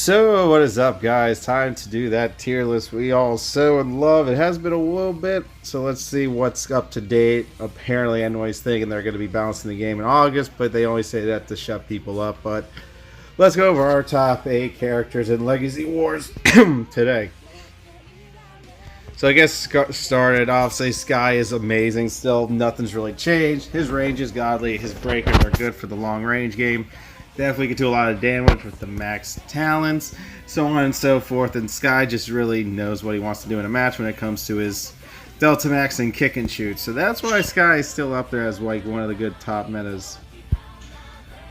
So what is up, guys? Time to do that tier list we all so in love. It has been a little bit, so let's see what's up to date. Apparently everybody's thinking they're going to be balancing the game in August, but they only say that to shut people up. But let's go over our top 8 characters in Legacy Wars today. So I guess started off, say Sky is amazing. Still, nothing's really changed. His range is godly. His breakers are good for the long range game. Definitely can do a lot of damage with the max talents, so on and so forth. And Sky just really knows what he wants to do in a match when it comes to his Delta Max and kick and shoot. So that's why Sky is still up there as like one of the good top metas.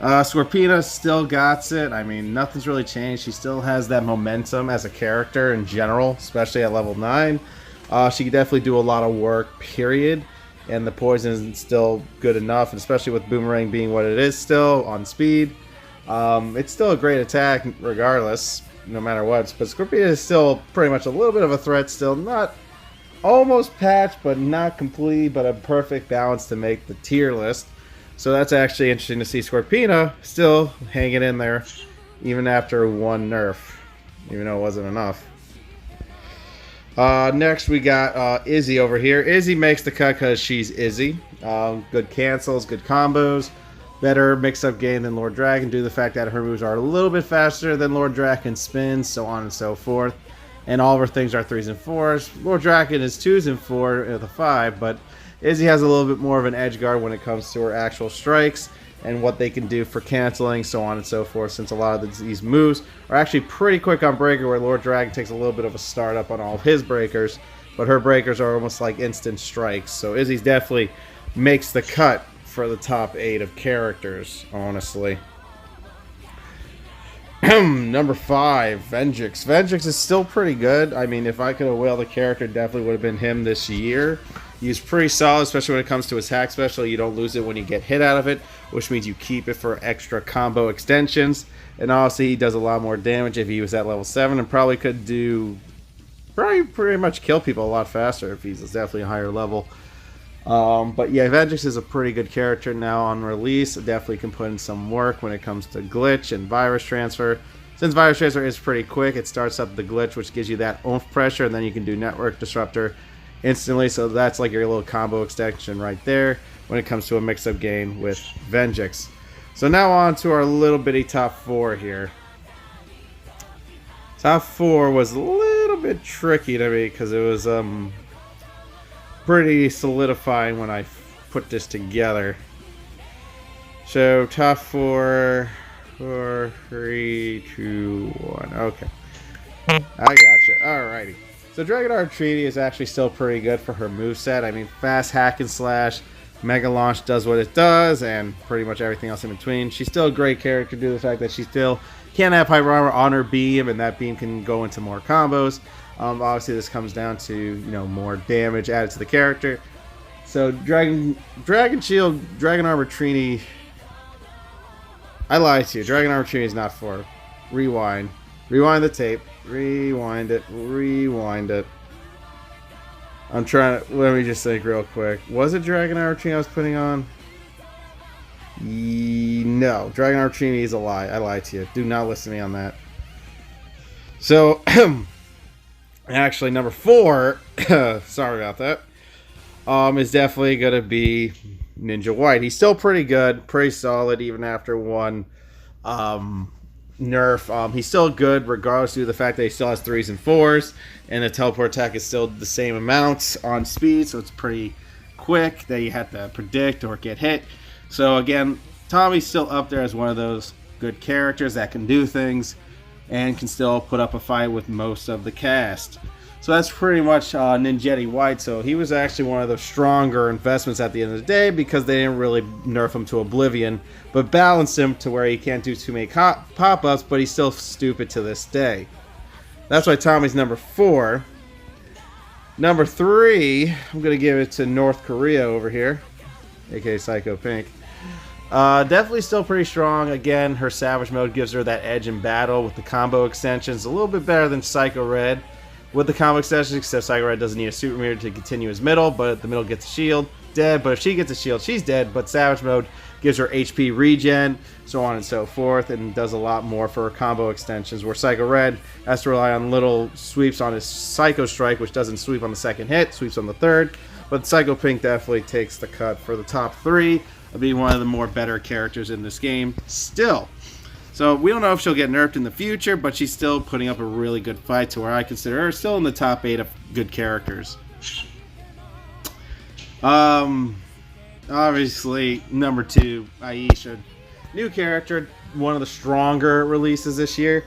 Scorpina still got it. I mean, nothing's really changed. She still has that momentum as a character in general, especially at level 9. She can definitely do a lot of work, period. And the poison is still good enough, and especially with Boomerang being what it is still on speed. It's still a great attack regardless, no matter what. But Scorpina is still pretty much a little bit of a threat still. Not almost patched, but not complete, but a perfect balance to make the tier list. So that's actually interesting to see Scorpina still hanging in there, even after one nerf, even though it wasn't enough. Next we got Izzy over here. Izzy makes the cut because she's Izzy. Good cancels, good combos, better mix-up game than Lord Dragon due to the fact that her moves are a little bit faster than Lord Dragon spins, so on and so forth. And all of her things are 3s and 4s. Lord Dragon is 2s and 4 with a 5, but Izzy has a little bit more of an edge guard when it comes to her actual strikes and what they can do for canceling, so on and so forth, since a lot of these moves are actually pretty quick on breaker, where Lord Dragon takes a little bit of a startup on all of his breakers, but her breakers are almost like instant strikes. So Izzy definitely makes the cut for the top 8 of characters, honestly. Number 5, Venix. Venix is still pretty good. I mean, if I could have whaled a character, definitely would have been him this year. He's pretty solid, especially when it comes to his hack special. You don't lose it when you get hit out of it, which means you keep it for extra combo extensions. And honestly, he does a lot more damage if he was at level 7, and probably could do pretty much kill people a lot faster if he's definitely a higher level. But yeah, Venix is a pretty good character now on release. Definitely can put in some work when it comes to glitch and virus transfer. Since virus transfer is pretty quick, it starts up the glitch, which gives you that oomph pressure, and then you can do network disruptor instantly. So that's like your little combo extension right there when it comes to a mix-up game with Venix. So now on to our little bitty top 4 here. Top 4 was a little bit tricky to me because it was pretty solidifying when I put this together. So top 4, 4, 3, 2, 1. Okay, I gotcha. Alrighty. So Dragon Trini is actually still pretty good for her moveset. I mean, fast hack and slash, Mega Launch does what it does, and pretty much everything else in between. She's still a great character due to the fact that she still can have Hyper Armor on her beam, and that beam can go into more combos. Obviously, this comes down to, more damage added to the character. So Dragon Shield, Dragon Armor Trini. I lied to you. Dragon Armor Trini is not for. Rewind the tape. Rewind it. I'm trying to. Let me just think real quick. Was it Dragon Armor Trini I was putting on? No, Dragon Armor Trini is a lie. I lied to you. Do not listen to me on that. So. Actually, number 4, sorry about that, is definitely going to be Ninja White. He's still pretty good, pretty solid, even after one nerf. He's still good, regardless of the fact that he still has 3s and 4s, and the teleport attack is still the same amount on speed, so it's pretty quick that you have to predict or get hit. So again, Tommy's still up there as one of those good characters that can do things and can still put up a fight with most of the cast. So that's pretty much Ninjetti White. So he was actually one of the stronger investments at the end of the day because they didn't really nerf him to oblivion, but balanced him to where he can't do too many pop-ups, but he's still stupid to this day. That's why Tommy's number 4. Number 3, I'm going to give it to North Korea over here, aka Psycho Pink. Definitely still pretty strong. Again, her Savage mode gives her that edge in battle with the combo extensions. A little bit better than Psycho Red with the combo extensions, except Psycho Red doesn't need a super meter to continue his middle, but the middle gets a shield. dead, but if she gets a shield, she's dead. But Savage Mode gives her HP regen, so on and so forth, and does a lot more for her combo extensions, where Psycho Red has to rely on little sweeps on his Psycho Strike, which doesn't sweep on the second hit, sweeps on the third. But Psycho Pink definitely takes the cut for the top 3 of being one of the more better characters in this game still. So we don't know if she'll get nerfed in the future, but she's still putting up a really good fight, to where I consider her still in the top 8 of good characters. Obviously, number 2, Aisha. New character, one of the stronger releases this year.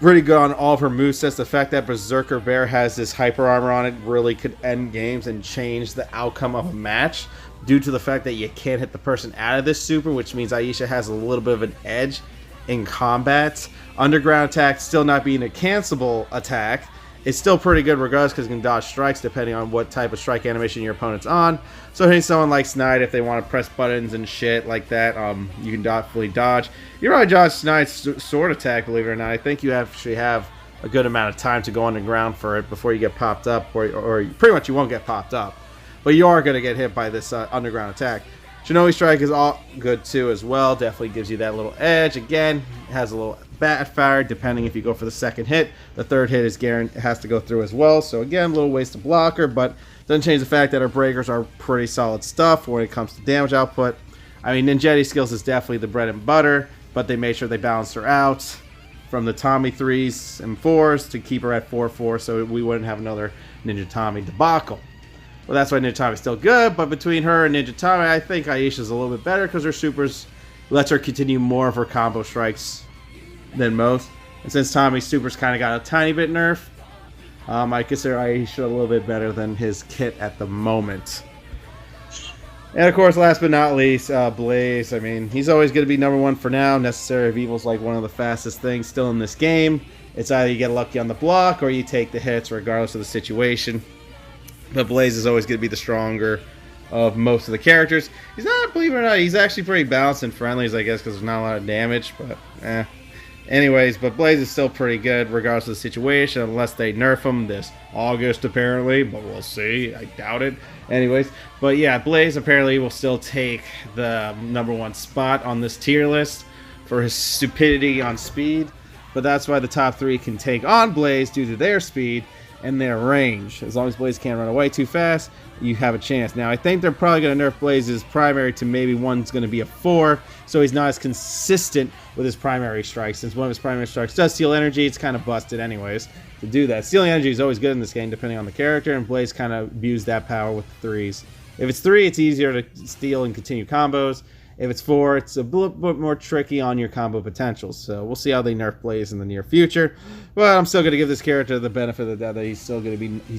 Pretty good on all of her movesets. The fact that Berserker Bear has this hyper armor on it really could end games and change the outcome of a match, due to the fact that you can't hit the person out of this super, which means Aisha has a little bit of an edge in combat. Underground attack still not being a cancelable attack. It's still pretty good regardless, because it can dodge strikes depending on what type of strike animation your opponent's on. So hitting someone like Snide, if they want to press buttons and shit like that, you can definitely dodge. You already dodge Snide's sword attack, believe it or not. I think you actually have a good amount of time to go underground for it before you get popped up, or pretty much you won't get popped up. But you are going to get hit by this underground attack. Shinobi Strike is all good too as well. Definitely gives you that little edge. Again, it has a little bat fire depending if you go for the second hit. The third hit is has to go through as well. So again, a little ways to block her, but doesn't change the fact that her breakers are pretty solid stuff when it comes to damage output. I mean, Ninjetti skills is definitely the bread and butter, but they made sure they balanced her out from the Tommy 3s and 4s to keep her at 4-4, so we wouldn't have another Ninja Tommy debacle. Well, that's why Ninja Tommy's still good, but between her and Ninja Tommy, I think Aisha's a little bit better, because her supers lets her continue more of her combo strikes than most. And since Tommy's supers kind of got a tiny bit nerf, I consider Aisha a little bit better than his kit at the moment. And of course, last but not least, Blaze. I mean, he's always going to be number 1 for now. Necessary of Evil's like one of the fastest things still in this game. It's either you get lucky on the block or you take the hits regardless of the situation. But Blaze is always going to be the stronger of most of the characters. He's not, believe it or not, he's actually pretty balanced in friendlies, I guess, because there's not a lot of damage. But, anyways, but Blaze is still pretty good regardless of the situation, unless they nerf him this August, apparently. But we'll see. I doubt it. Anyways, but yeah, Blaze apparently will still take the number 1 spot on this tier list for his stupidity on speed. But that's why the top 3 can take on Blaze due to their speed and their range. As long as Blaze can't run away too fast, you have a chance. Now, I think they're probably going to nerf Blaze's primary to maybe one's going to be a 4, so he's not as consistent with his primary strikes. Since one of his primary strikes does steal energy, it's kind of busted anyways to do that. Stealing energy is always good in this game, depending on the character, and Blaze kind of abused that power with the 3s. If it's 3, it's easier to steal and continue combos. If it's 4, it's a little bit more tricky on your combo potentials. So we'll see how they nerf Blaze in the near future. But I'm still going to give this character the benefit of the doubt that he's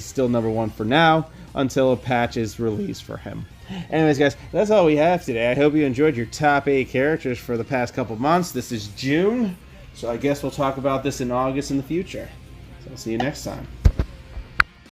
still number 1 for now until a patch is released for him. Anyways, guys, that's all we have today. I hope you enjoyed your top 8 characters for the past couple months. This is June, so I guess we'll talk about this in August in the future. So I'll see you next time.